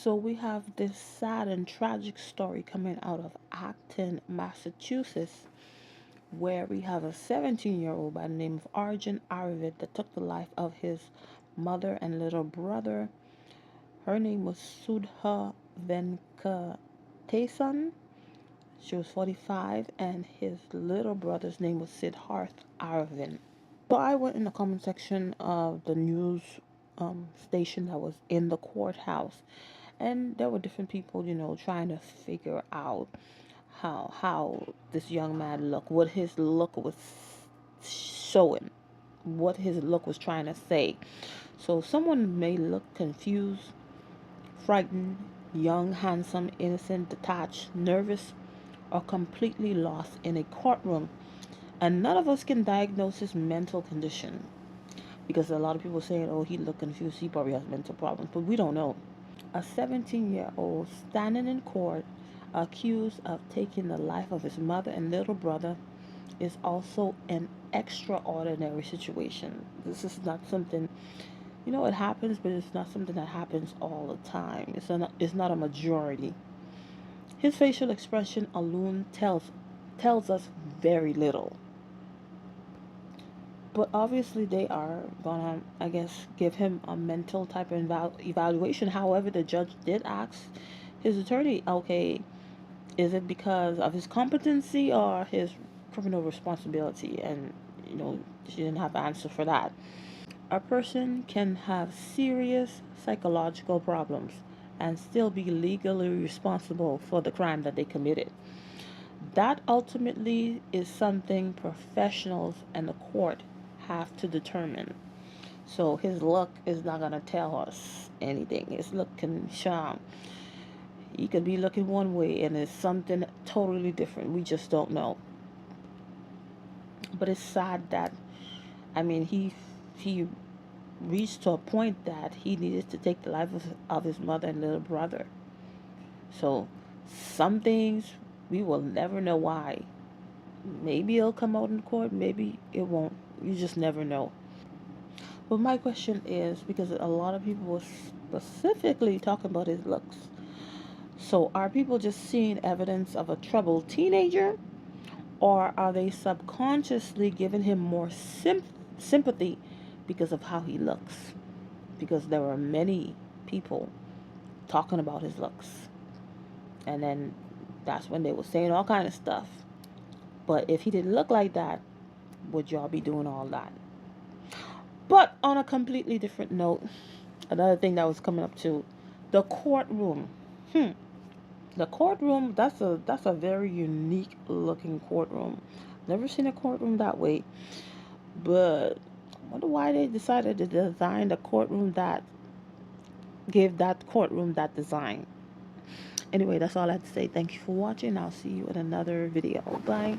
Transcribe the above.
So we have this sad and tragic story coming out of Acton, Massachusetts, where we have a 17-year-old by the name of Arjun Aravind that took the life of his mother and little brother. Her name was Sudha Venkatesan. She was 45, and his little brother's name was Siddharth Aravind. So I went in the comment section of the news station that was in the courthouse, and there were different people, trying to figure out how this young man looked, what his look was showing, what his look was trying to say. So someone may look confused, frightened, young, handsome, innocent, detached, nervous, or completely lost in a courtroom. And none of us can diagnose his mental condition because a lot of people saying, oh, he looked confused, he probably has mental problems, but we don't know. A 17-year-old standing in court accused of taking the life of his mother and little brother is also an extraordinary situation. This is not something, it happens, but it's not something that happens all the time. It's not a majority. His facial expression alone tells us very little. But obviously, they are gonna, I guess, give him a mental type of evaluation. However, the judge did ask his attorney, okay, is it because of his competency or his criminal responsibility? And, she didn't have an answer for that. A person can have serious psychological problems and still be legally responsible for the crime that they committed. That ultimately is something professionals and the court have to determine. So his look is not going to tell us anything. His look can shine. He could be looking one way and it's something totally different. We just don't know. But it's sad that, he reached to a point that he needed to take the life of his mother and little brother. So some things we will never know why. Maybe it'll come out in court, maybe it won't. You just never know. But my question is, because a lot of people were specifically talking about his looks. So are people just seeing evidence of a troubled teenager? Or are they subconsciously giving him more sympathy because of how he looks? Because there were many people talking about his looks. And then that's when they were saying all kind of stuff. But if he didn't look like that, would y'all be doing all that? But on a completely different note, another thing that was coming up too, the courtroom. The courtroom, that's a very unique looking courtroom. Never seen a courtroom that way. But I wonder why they decided to design the courtroom that gave that courtroom that design. Anyway, that's all I have to say. Thank you for watching. I'll see you in another video. Bye.